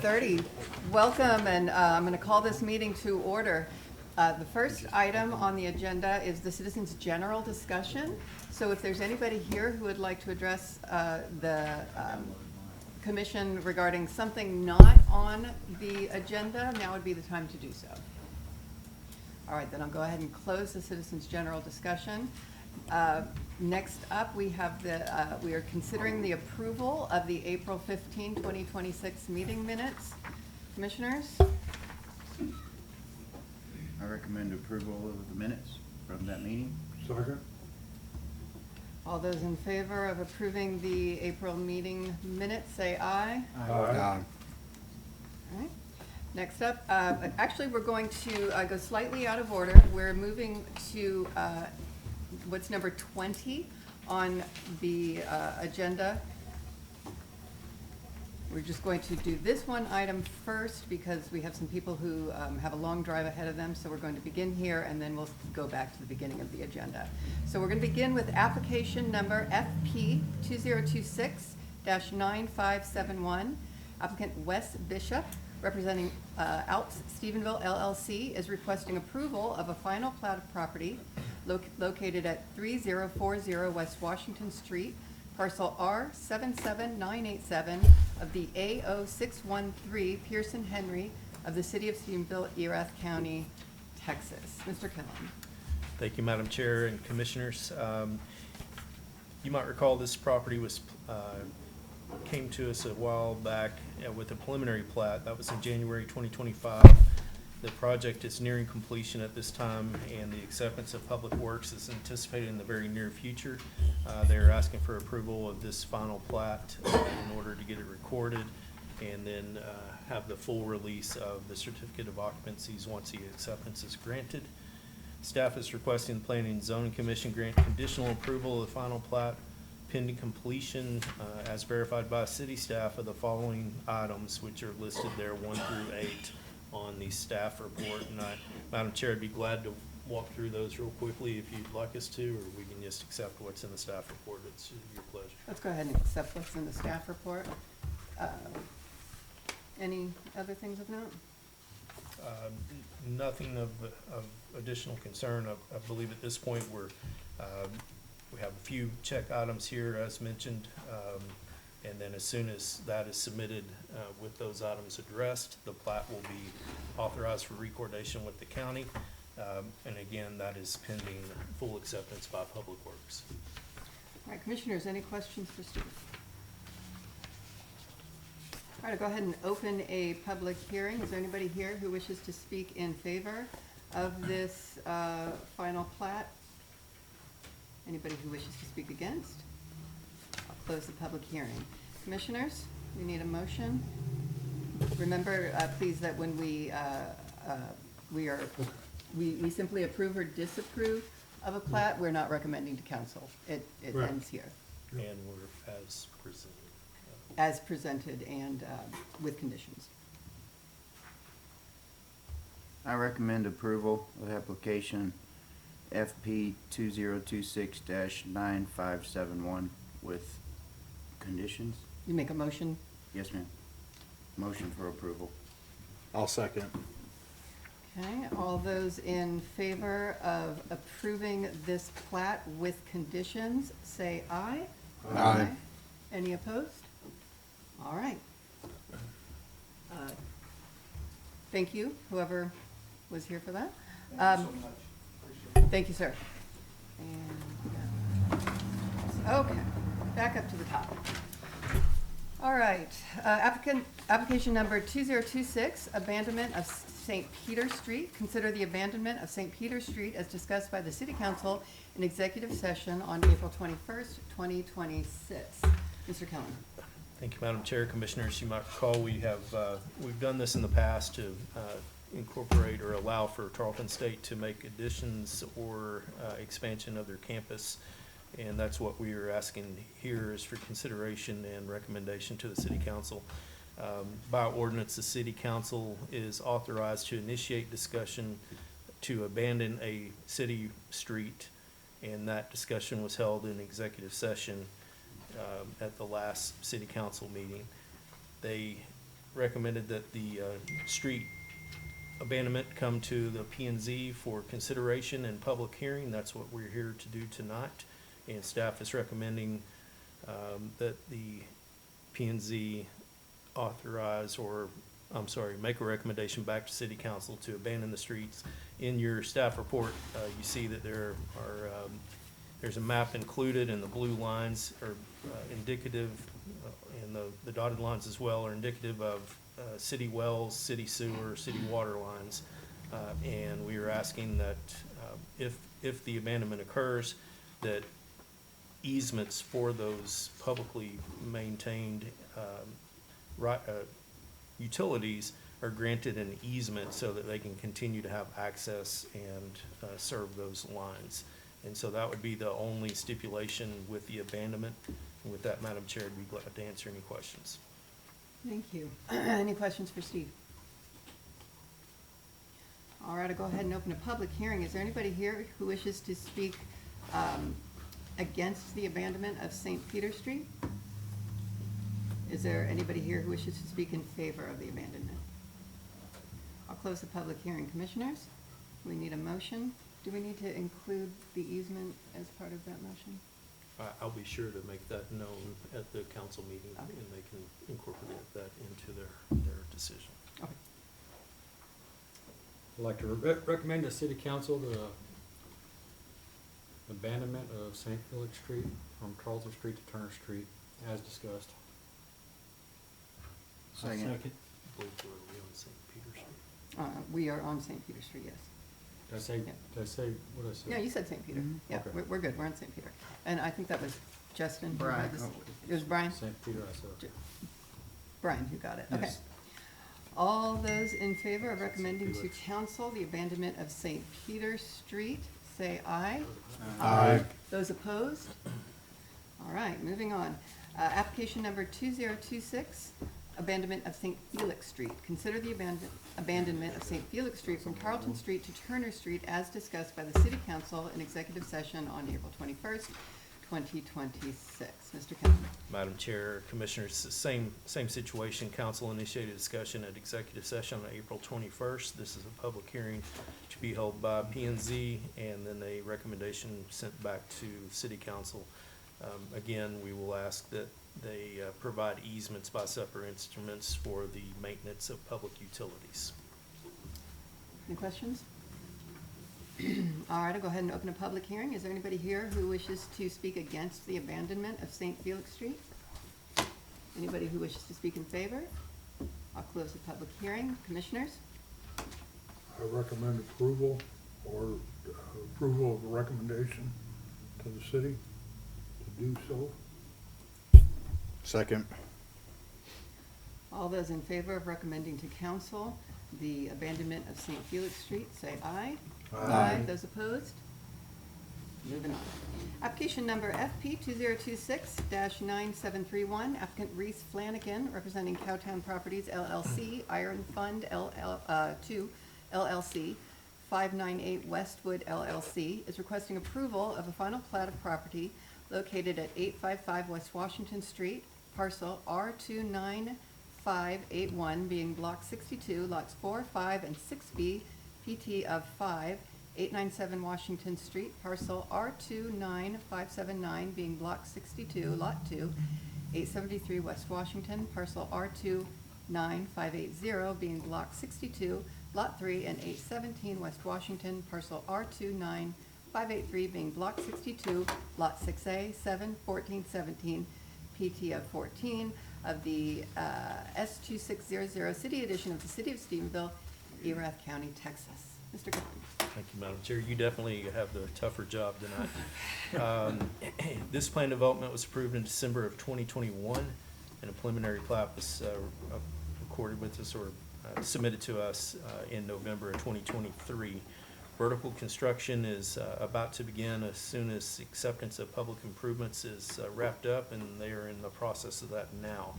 6:30. Welcome, and I'm going to call this meeting to order. The first item on the agenda is the citizens' general discussion. So if there's anybody here who would like to address the commission regarding something not on the agenda, now would be the time to do so. All right, then I'll go ahead and close the citizens' general discussion. Next up, we have we are considering the approval of the April 15, 2026 meeting minutes. Commissioners? I recommend approval of the minutes from that meeting. Second. All those in favor of approving the April meeting minutes, say aye. Aye. All right. Next up, actually, we're going to go slightly out of order. We're moving to what's number 20 on the agenda. We're just going to do this one item first because we have some people who have a long drive ahead of them. So we're going to begin here and then we'll go back to the beginning of the agenda. So we're going to begin with application number FP 2026-9571. Applicant Wes Bishop, representing Alps Stephenville LLC, is requesting approval of a final plat of property located at 3040 West Washington Street, parcel R77987 of the A0613 Pearson Henry of the City of Stephenville, Erath County, Texas. Mr. Killen. Thank you, Madam Chair and Commissioners. You might recall this property came to us a while back with a preliminary plat. That was in January 2025. The project is nearing completion at this time, and the acceptance of Public Works is anticipated in the very near future. They're asking for approval of this final plat in order to get it recorded and then have the full release of the certificate of occupancies once the acceptance is granted. Staff is requesting the Planning and Zoning Commission grant conditional approval of the final plat pending completion as verified by city staff of the following items, which are listed there 1 through 8 on the staff report. And Madam Chair, I'd be glad to walk through those real quickly if you'd like us to, or we can just accept what's in the staff report. It's your pleasure. Let's go ahead and accept what's in the staff report. Any other things of note? Nothing of additional concern. I believe at this point we have a few check items here as mentioned, and then as soon as that is submitted with those items addressed, the plat will be authorized for recordation with the county. And again, that is pending full acceptance by Public Works. All right, Commissioners, any questions for Steve? All right, I'll go ahead and open a public hearing. Is there anybody here who wishes to speak in favor of this final plat? Anybody who wishes to speak against? I'll close the public hearing. Commissioners, we need a motion. Remember, please, that when we simply approve or disapprove of a plat, we're not recommending to council. It Right. ends here. And we're as presented. As presented and with conditions. I recommend approval of application FP 2026-9571 with conditions. You make a motion? Yes, ma'am. Motion for approval. I'll second. Okay, all those in favor of approving this plat with conditions, say aye. Aye. Any opposed? All right. Thank you, whoever was here for that. Thank you, sir. And, okay, back up to the top. All right, application number 2026, abandonment of St. Peter Street. Consider the abandonment of St. Peter Street as discussed by the City Council in executive session on April 21st, 2026. Mr. Kellen. Thank you, Madam Chair, Commissioners. You might recall we've done this in the past to incorporate or allow for Tarleton State to make additions or expansion of their campus. And that's what we are asking here is for consideration and recommendation to the City Council. By ordinance, the City Council is authorized to initiate discussion to abandon a city street, and that discussion was held in executive session at the last City Council meeting. They recommended that the street abandonment come to the P and Z for consideration and public hearing. That's what we're here to do tonight. And staff is recommending that the P and Z authorize, or, I'm sorry, make a recommendation back to city council to abandon the streets. In your staff report, you see that there are, there's a map included, and the blue lines are indicative, and the dotted lines as well are indicative of city wells, city sewer, city water lines. And we are asking that if the abandonment occurs, that easements for those publicly maintained utilities are granted an easement so that they can continue to have access and serve those lines. And so that would be the only stipulation with the abandonment. And with that, Madam Chair, I'd be glad to answer any questions. Thank you. Any questions for Steve? All right, I'll go ahead and open a public hearing. Is there anybody here who wishes to speak against the abandonment of St. Peter Street? Is there anybody here who wishes to speak in favor of the abandonment? I'll close the public hearing. Commissioners, we need a motion. Do we need to include the easement as part of that motion? I'll be sure to make that known at the council meeting, Okay. and they can incorporate that into their decision. Okay. I'd like to recommend to City Council the abandonment of St. Felix Street from Carlton Street to Turner Street as discussed. Second. I believe we're on St. Peter Street. We are on St. Peter Street, yes. Did I say, Yeah. what did I say? Yeah, you said St. Peter. Mhm. Yeah, Okay. we're good. We're on St. Peter. And I think that was Justin. who Brian. had this- It was Brian? St. Peter, I said. Brian who got it. Okay. Yes. All those in favor of recommending to council the abandonment of St. Peter Street, say aye. Aye. Those opposed? All right, moving on. Application number 2026, abandonment of St. Felix Street. Consider the abandonment of St. Felix Street from Carlton Street to Turner Street as discussed by the city council in executive session on April 21st, 2026. Mr. Kempner. Madam Chair, Commissioners, same situation. Council initiated discussion at executive session on April 21st. This is a public hearing to be held by P and Z, and then a recommendation sent back to City Council. Again, we will ask that they provide easements by separate instruments for the maintenance of public utilities. Any questions? All right, I'll go ahead and open a public hearing. Is there anybody here who wishes to speak against the abandonment of St. Felix Street? Anybody who wishes to speak in favor? I'll close the public hearing. Commissioners? I recommend approval or approval of the recommendation to the city to do so. Second. All those in favor of recommending to council the abandonment of St. Felix Street, say aye. Aye. Those opposed? Moving on. Application number FP 2026-9731, applicant Reese Flanagan, representing Cowtown Properties LLC, Iron Fund 2 LLC, 598 Westwood LLC, is requesting approval of a final plat of property located at 855 West Washington Street, parcel R29581, being block 62, lots 4, 5, and 6B, PT of 5, 897 Washington Street, parcel R29579, being block 62, lot 2, 873 West Washington, parcel R29580, being block 62, lot 3, and 817 West Washington, parcel R29583, being block 62, lot 6A, 7, 14, 17, PT of 14, of the S2600 City Edition of the City of Stephenville, Erath County, Texas. Mr. Gordon. Thank you, Madam Chair. You definitely have the tougher job tonight. This plan development was approved in December of 2021, and a preliminary plat was recorded with us or submitted to us in November of 2023. Vertical construction is about to begin as soon as acceptance of public improvements is wrapped up, and they are in the process of that now.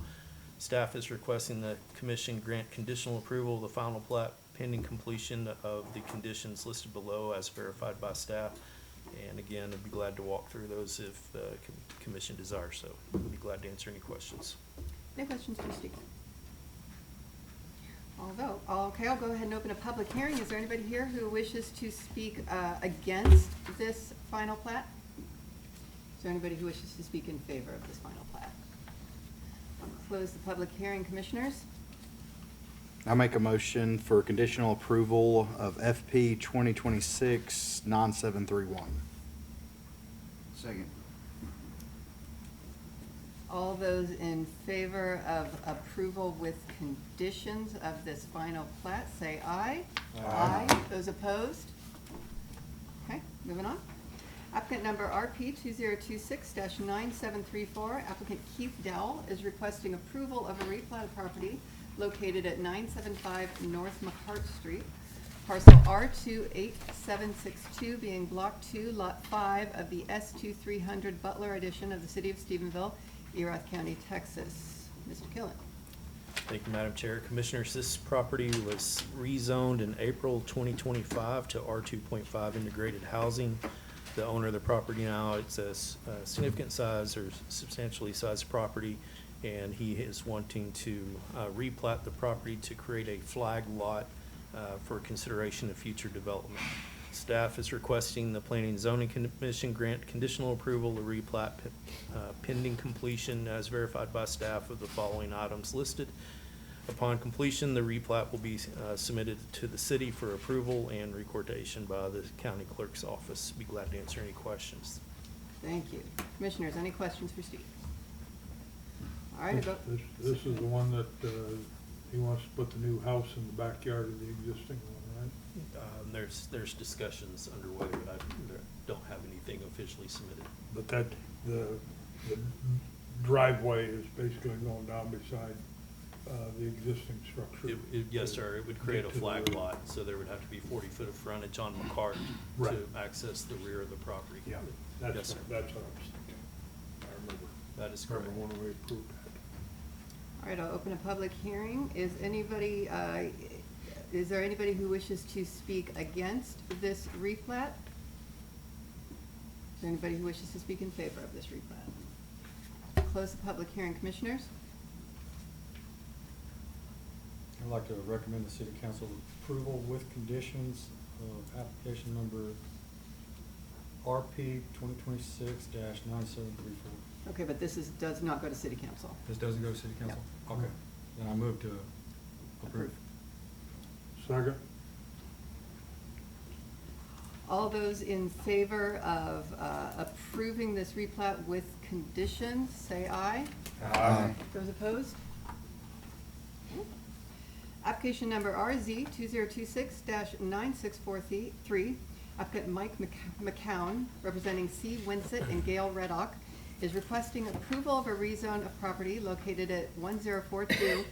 Staff is requesting the commission grant conditional approval of the final plat pending completion of the conditions listed below as verified by staff. And again, I'd be glad to walk through those if the commission desires so. I'd be glad to answer any questions. Any questions for Steve? I'll vote. Okay, I'll go ahead and open a public hearing. Is there anybody here who wishes to speak against this final plat? Is there anybody who wishes to speak in favor of this final plat? I'll close the public hearing, commissioners. I make a motion for conditional approval of FP 2026-9731. Second. All those in favor of approval with conditions of this final plat, say aye. Aye. Those opposed? Okay, moving on. Applicant number RP 2026-9734, applicant Keith Dowell is requesting approval of a replat of property located at 975 North McCart Street, parcel R28762 being Block 2, Lot 5 of the S2300 Butler edition of the City of Stephenville, Erath County, Texas. Mr. Killen. Thank you, Madam Chair. Commissioners, this property was rezoned in April 2025 to R2.5 integrated housing. The owner of the property now, it's a significant size or substantially sized property, and he is wanting to replat the property to create a flag lot for consideration of future development. Staff is requesting the Planning and Zoning Commission grant conditional approval to replat pending completion as verified by staff of the following items listed. Upon completion, the replat will be submitted to the city for approval and recordation by the county clerk's office. Be glad to answer any questions. Thank you. Commissioners, any questions for Steve? All right, This is the one that, he wants to put the new house in the backyard of the existing one, right? There's discussions underway, but I don't have anything officially submitted. But that, the driveway is basically going down beside, the existing structure. Yes, sir, it would create a To the flag rear. lot, so there would have to be 40 foot of frontage on McCart Right. to access the rear of the property. Yeah, Yes, that's sir. what I was thinking. I remember. That is correct. Remember when we approved that. all right, I'll open a public hearing. Is there anybody who wishes to speak against this replat? Is there anybody who wishes to speak in favor of this replat? Close the public hearing, commissioners. I'd like to recommend the city council approval with conditions of application number RP 2026-9734. Okay, but this does not go to city council. This doesn't go to city council? No. Okay, then I move to approve. Second? All those in favor of approving this replat with conditions, say aye. Aye. Those opposed? Application number RZ 2026-9643, applicant Mike McCown, representing C. Winsett and Gail Reddock, is requesting approval of a rezone of property located at 1042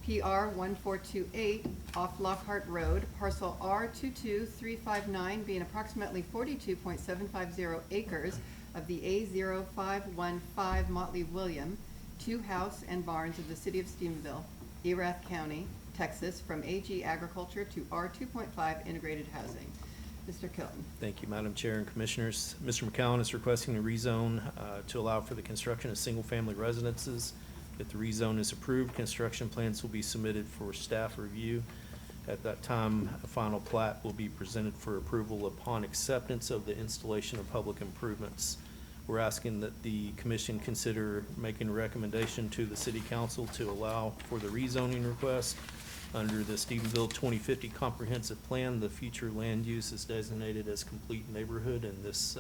PR 1428 off Lockhart Road, parcel R22359 being approximately 42.750 acres of the A0515 Motley William, two house and barns of the City of Stephenville, Erath County, Texas, from AG Agriculture to R2.5 integrated housing. Mr. Kilton. Thank you, Madam Chair and Commissioners. Mr. McCowen is requesting a rezone to allow for the construction of single-family residences. If the rezone is approved, construction plans will be submitted for staff review. At that time, a final plat will be presented for approval upon acceptance of the installation of public improvements. We're asking that the commission consider making a recommendation to the city council to allow for the rezoning request. Under the Stephenville 2050 Comprehensive Plan, the future land use is designated as complete neighborhood, and this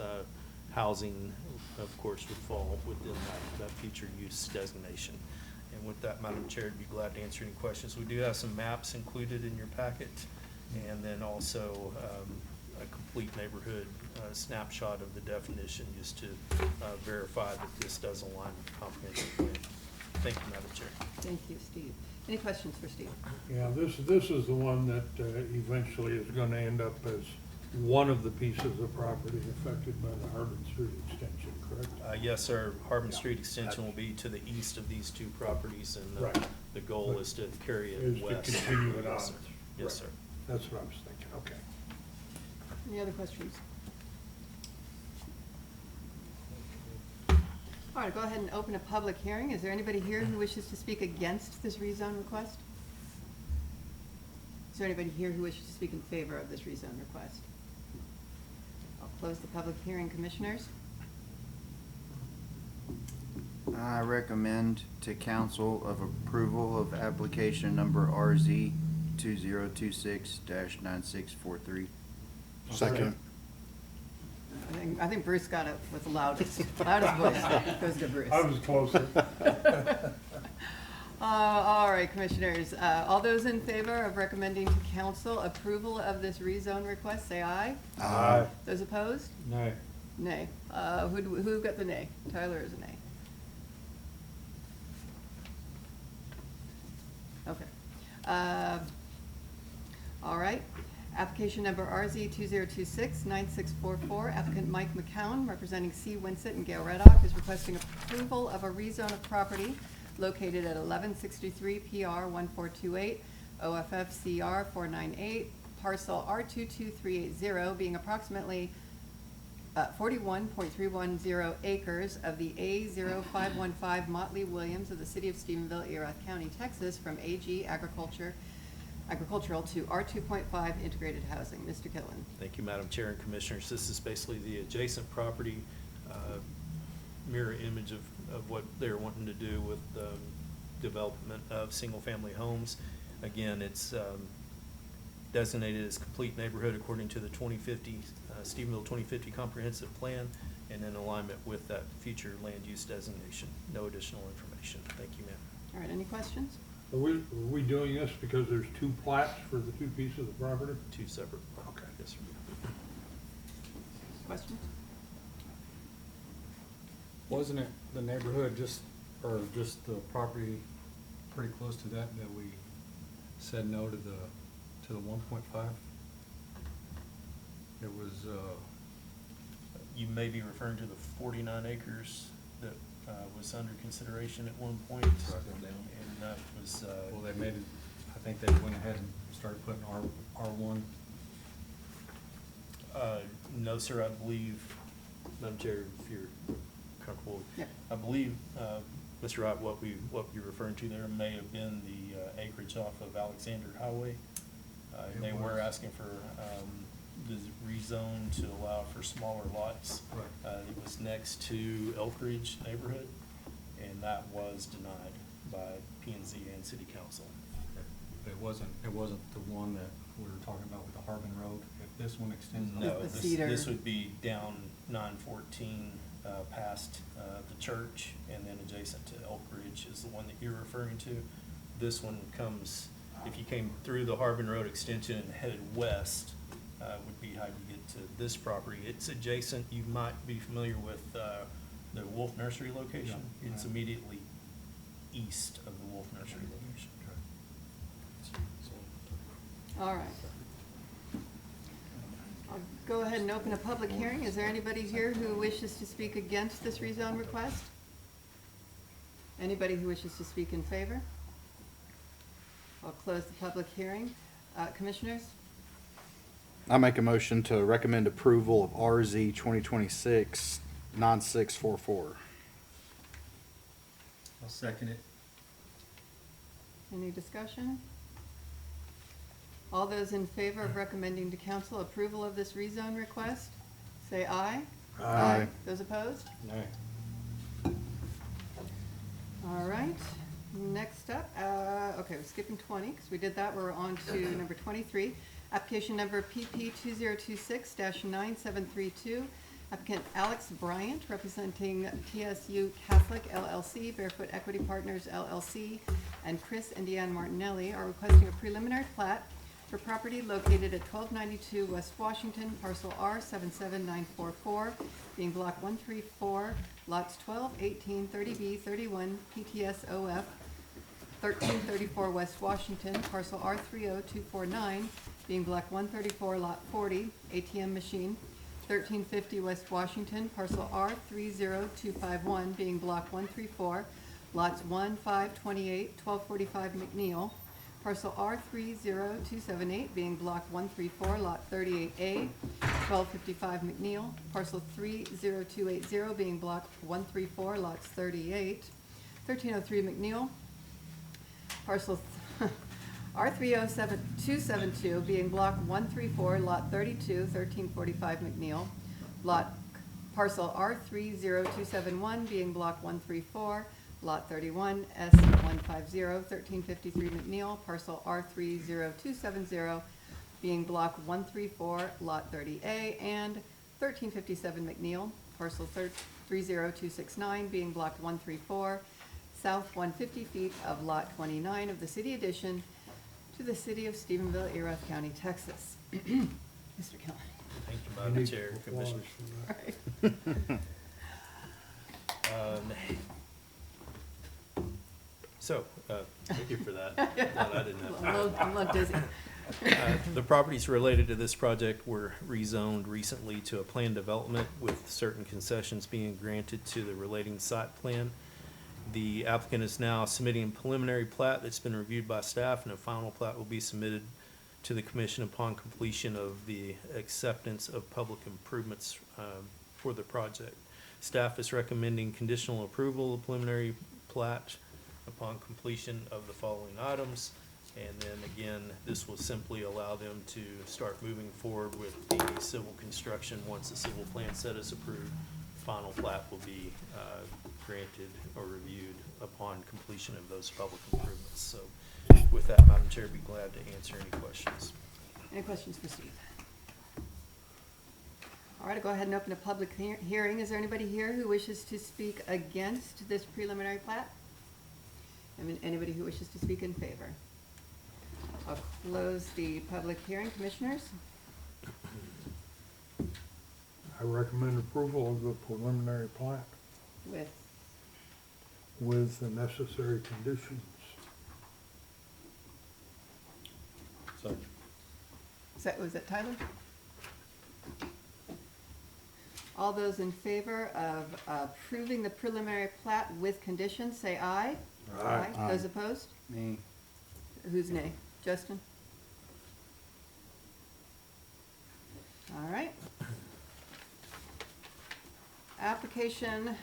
housing, of course, would fall within that future use designation. And with that, Madam Chair, I'd be glad to answer any questions. We do have some maps included in your packet, and then also a complete neighborhood snapshot of the definition, just to verify that this does align with the comprehensive plan. Thank you, Madam Chair. Thank you, Steve. Any questions for Steve? Yeah, this is the one that eventually is gonna end up as one of the pieces of property affected by the Harbin Street extension, correct? Yes, sir. Harbin Yeah. Street extension will be to the east of these two properties, and Right. the goal is to carry Is it to west. continue it Yes, on. sir. Yes, Right. sir. That's what I was thinking, okay. Any other questions? All right, go ahead and open a public hearing. Is there anybody here who wishes to speak against this rezone request? Is there anybody here who wishes to speak in favor of this rezone request? I'll close the public hearing, commissioners. I recommend to council of approval of application number RZ 2026-9643. Second. I think Bruce got it with the loudest voice. Goes to Bruce. I was closer. All right, commissioners, all those in favor of recommending to council approval of this rezone request, say aye. Aye. Those opposed? Nay. Nay. Who got the nay? Tyler is a nay. Okay. All right. Application number RZ 2026-9644, applicant Mike McCown, representing C. Winsett and Gail Reddock, is requesting approval of a rezone of property located at 1163 PR 1428, OFF CR 498, parcel R22380, being approximately 41.310 acres of the A0515 Motley Williams of the city of Stephenville, Erath County, Texas, from AG Agricultural to R2.5 Integrated Housing. Mr. Killen. Thank you, Madam Chair and Commissioners. This is basically the adjacent property, mirror image of what they're wanting to do with development of single-family homes. Again, it's designated as complete neighborhood according to the 2050, Stephenville 2050 Comprehensive Plan, and in alignment with that future land use designation. No additional information. Thank you, ma'am. All right, any questions? Are we doing this because there's two plats for the two pieces of property? Two separate. Okay. Yes, sir. Questions? Wasn't it the neighborhood just the property pretty close to that we said no to the 1.5? It was, You may be referring to the 49 acres that was under consideration at one point. And that was, well, they made it, I think they went ahead and started putting R1. No, sir, I believe, Madam Chair, if you're comfortable. Yep. I believe, Mr. Wright, what you're referring to there may have been the acreage off of Alexander Highway. It They were was. asking for the rezone to allow for smaller lots. Right. It was next to Elk Ridge neighborhood, and that was denied by P and Z and City Council. It wasn't the one that we were talking about with the Harbin Road. If this one extends. No, The this Cedar. would be down 914 past the church, and then adjacent to Elk Ridge is the one that you're referring to. This one comes, if you came through the Harbin Road extension and headed west, would be how you get to this property. It's adjacent. You might be familiar with the Wolf Nursery location. Yeah. It's immediately east of the Wolf Nursery location. All right. I'll go ahead and open a public hearing. Is there anybody here who wishes to speak against this rezone request? Anybody who wishes to speak in favor? I'll close the public hearing. Commissioners? I make a motion to recommend approval of RZ 2026-9644. I'll second it. Any discussion? All those in favor of recommending to council approval of this rezone request, say aye. Aye. Those opposed? Nay. All right, next up, okay, we're skipping 20, because we did that, we're on to number 23. Application number PP 2026-9732. Applicant Alex Bryant, representing TSU Catholic LLC, Barefoot Equity Partners LLC, and Chris and Deanne Martinelli are requesting a preliminary plat for property located at 1292 West Washington, parcel R77944, being block 134, lots 12, 18, 30B, 31, PTSOF, 1334 West Washington, parcel R30249, being block 134, lot 40, ATM machine, 1350 West Washington, parcel R30251, being block 134, lots 1, 5, 28, 1245 McNeil, parcel R30278, being block 134, lot 38A, 1255 McNeil, parcel 30280, being block 134, lots 38, 1303 McNeil, parcel R307272 being block 134, lot 32, 1345 McNeil. Parcel R30271 being block 134, lot 31, S150, 1353 McNeil. Parcel R30270 being block 134, lot 30A, and 1357 McNeil. Parcel 30269 being block 134, south 150 feet of lot 29 of the city addition to the city of Stephenville, Erath County, Texas. Mr. Kelly. Thank you, I Madam need Chair, applause Commissioners. for that. Thank you for that. Thought I didn't have to. I'm a little dizzy. The properties related to this project were rezoned recently to a planned development with certain concessions being granted to the relating site plan. The applicant is now submitting a preliminary plat that's been reviewed by staff, and a final plat will be submitted to the commission upon completion of the acceptance of public improvements for the project. Staff is recommending conditional approval of preliminary plat upon completion of the following items. And then again, this will simply allow them to start moving forward with the civil construction. Once the civil plan set is approved, final plat will be granted or reviewed upon completion of those public improvements. So with that, Madam Chair, I'd be glad to answer any questions. Any questions for Steve? All right, I'll go ahead and open a public hearing. Is there anybody here who wishes to speak against this preliminary plat? Anybody who wishes to speak in favor? I'll close the public hearing. Commissioners? I recommend approval of the preliminary plat With, with the necessary conditions. was that Tyler? All those in favor of approving the preliminary plat with conditions, say aye. Aye. Aye. Those opposed? Me. Who's nay? Justin? All right. Application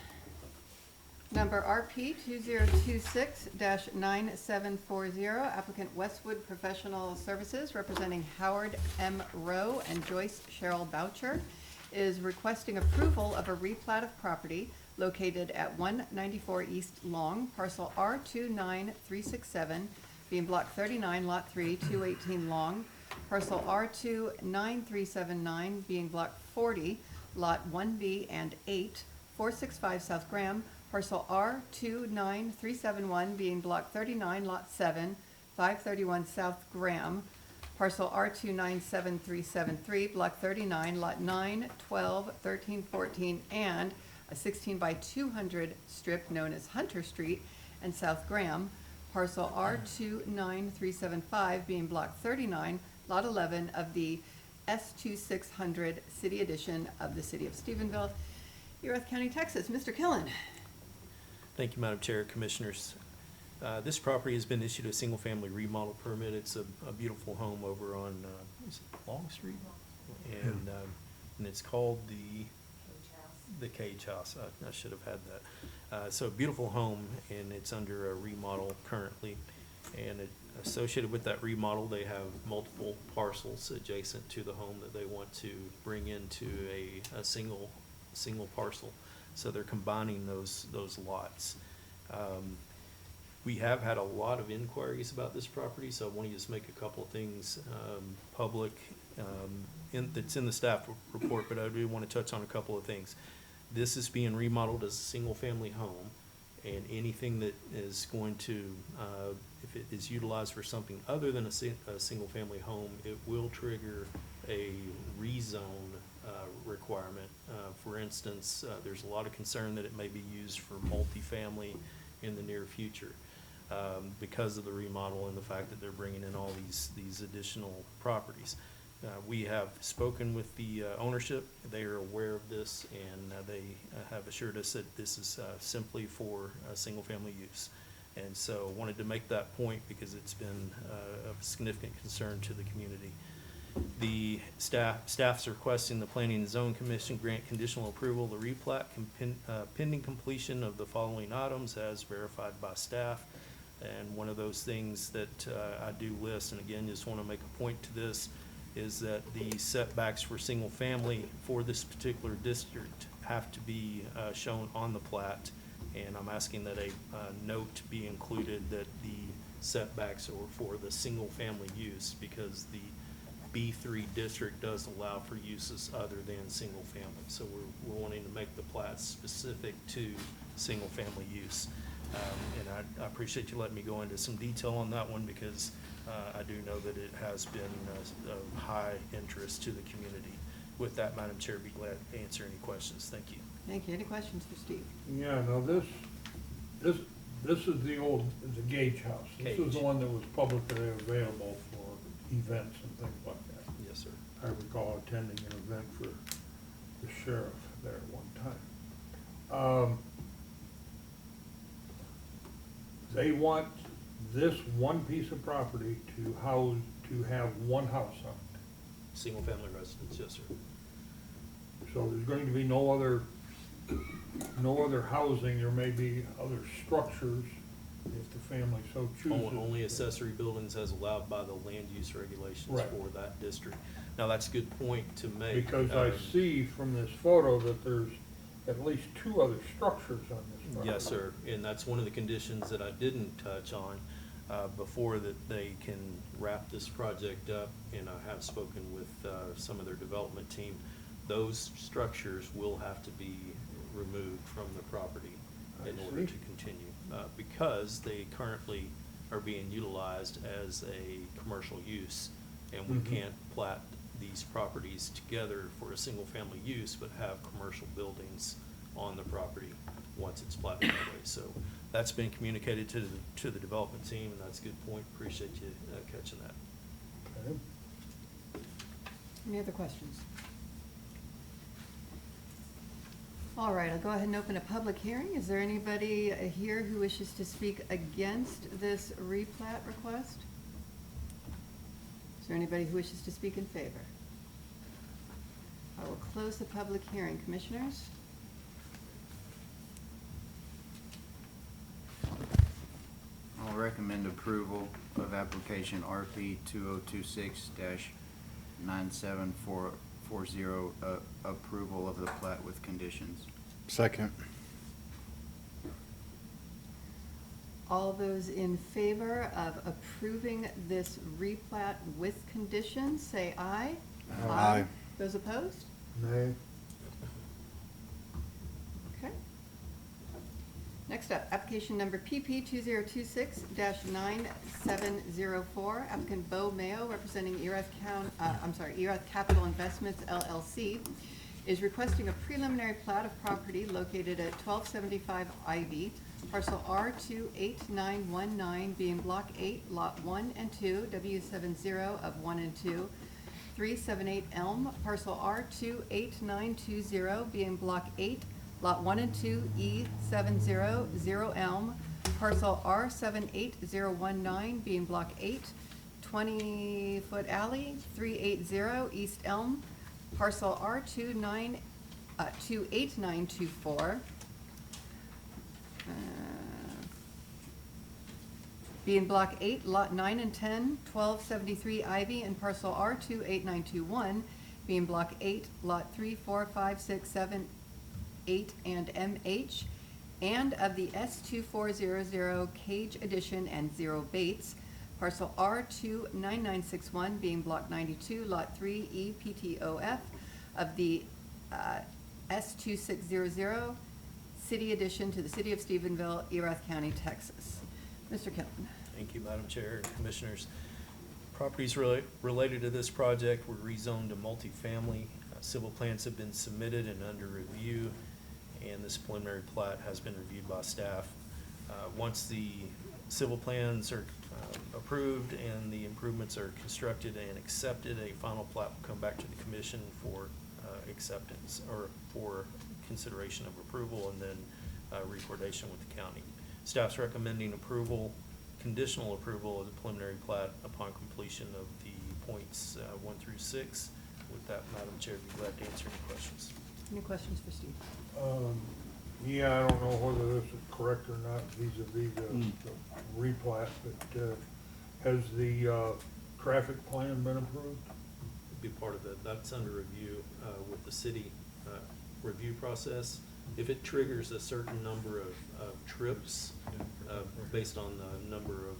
number RP 2026-9740, applicant Westwood Professional Services representing Howard M. Rowe and Joyce Cheryl Boucher is requesting approval of a replat of property located at 194 East Long, parcel R29367, being block 39, lot 3, 218 Long, parcel R29379, being block 40, lot 1B and 8, 465 South Graham, parcel R29371, being block 39, lot 7, 531 South Graham, parcel R2977373, block 39, lot 9, 12, 13, 14, and a 16 by 200 strip known as Hunter Street and South Graham, parcel R29375, being block 39, lot 11 of the S2600 City Edition of the City of Stephenville, Erath County, Texas. Mr. Killen. Thank you, Madam Chair, Commissioners. This property has been issued a single-family remodel permit. It's a beautiful home over on, is it Long Street? And it's called the Cage House. I should have had that. So a beautiful home, and it's under a remodel currently. And associated with that remodel, they have multiple parcels adjacent to the home that they want to bring into a single parcel. So they're combining those lots. We have had a lot of inquiries about this property, so I want to just make a couple of things public that's in the staff report, but I do want to touch on a couple of things. This is being remodeled as a single-family home, and anything that is going to, if it is utilized for something other than a single-family home, it will trigger a rezone requirement. For instance, there's a lot of concern that it may be used for multifamily in the near future because of the remodel and the fact that they're bringing in all these additional properties. We have spoken with the ownership. They are aware of this, and they have assured us that this is simply for single-family use. And so wanted to make that point because it's been of significant concern to the community. The staff's requesting the Planning and Zone Commission grant conditional approval of the replat pending completion of the following items as verified by staff. And one of those things that I do list, and again, just want to make a point to this, is that the setbacks for single family for this particular district have to be shown on the plat. And I'm asking that a note be included that the setbacks are for the single family use, because the B3 district does allow for uses other than single family. So we're wanting to make the plat specific to single family use. And I appreciate you letting me go into some detail on that one, because I do know that it has been of high interest to the community. With that, Madam Chair, be glad to answer any questions. Thank you. Thank you. Any questions for Steve? Yeah, no, this is the Gage House. This is the Gage. one that was publicly available for events and things like that. Yes, sir. I recall attending an event for the sheriff there at one time. They want this one piece of property to have one house on it. Single family residence, yes, sir. So there's going to be no other housing. There may be other structures if the family so chooses. Only accessory buildings as allowed by the land use regulations Right. for that district. Now, that's a good point to make. Because I see from this photo that there's at least two other structures on this property. Yes, sir, and that's one of the conditions that I didn't touch on before, that they can wrap this project up, and I have spoken with some of their development team. Those structures will have to be removed from the property in I order see. to continue, because they currently are being utilized as a commercial use, and we Mhm. can't plat these properties together for a single-family use, but have commercial buildings on the property once it's platted that way. So that's been communicated to the development team, and that's a good point. Appreciate you catching that. Okay. Any other questions? All right, I'll go ahead and open a public hearing. Is there anybody here who wishes to speak against this replat request? Is there anybody who wishes to speak in favor? I will close the public hearing. Commissioners? I'll recommend approval of application RP 2026-97440, approval of the plat with conditions. Second. All those in favor of approving this replat with conditions, say aye. Aye. Those opposed? Nay. Okay. Next up, application number PP 2026-9704, applicant Bo Mayo, representing Erath Capital Investments LLC, is requesting a preliminary plat of property located at 1275 Ivy, parcel R28919, being block 8, lot 1 and 2, W70 of 1 and 2, 378 Elm, parcel R28920, being block 8, lot 1 and 2, E700 Elm, parcel R78019, being block 8, 20-foot alley, 380 East Elm, parcel R28924, being block 8, lot 9 and 10, 1273 Ivy, and parcel R28921, being block 8, lot 3, 4, 5, 6, 7, 8, and MH, and of the S2400 Cage Addition and 0 Bates, parcel R29961, being block 92, lot 3, EPTOF, of the S2600 City Addition to the City of Stephenville, Erath County, Texas. Mr. Killen. Thank you, Madam Chair and Commissioners. Properties related to this project were rezoned to multifamily. Civil plans have been submitted and under review, and this preliminary plat has been reviewed by staff. Once the civil plans are approved and the improvements are constructed and accepted, a final plat will come back to the commission for acceptance, or for consideration of approval, and then recordation with the county. Staff's recommending approval, conditional approval of the preliminary plat upon completion of the points 1 through 6. With that, Madam Chair, I'd be glad to answer any questions. Any questions for Steve? Yeah, I don't know whether this is correct or not vis-à-vis the replat, but has the traffic plan been approved? Be part of it. That's under review with the city review process. If it triggers a certain number of trips based on the number of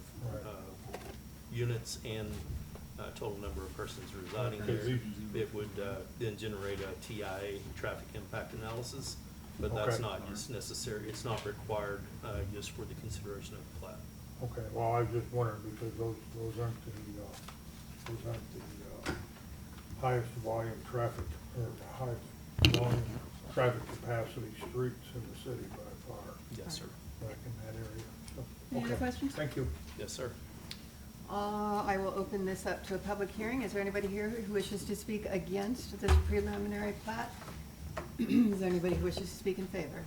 units and total number of persons residing Okay, there, it would then generate a TIA, traffic impact analysis. But that's Okay. not just necessary, it's not required just for the consideration of the plat. Okay, well, I was just wondering because those aren't the highest volume traffic or the highest volume traffic capacity streets in the city by far, Yes, sir. back in that area. So, Any other okay. questions? Thank you. Yes, sir. I will open this up to a public hearing. Is there anybody here who wishes to speak against this preliminary plat? Is there anybody who wishes to speak in favor?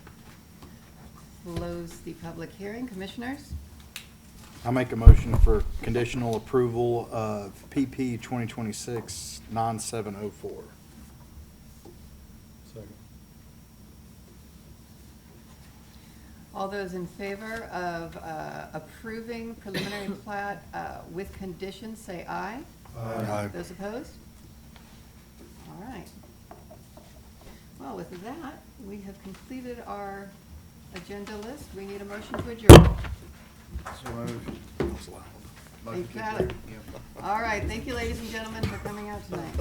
Close the public hearing. Commissioners? I make a motion for conditional approval of PP 2026-9704. Second. All those in favor of approving preliminary plat with conditions, say aye. Aye. Those opposed? All right. Well, with that, we have completed our agenda list. We need a motion to adjourn. So moved. Thank you, Tyler. All right, thank you, ladies and gentlemen, for coming out tonight.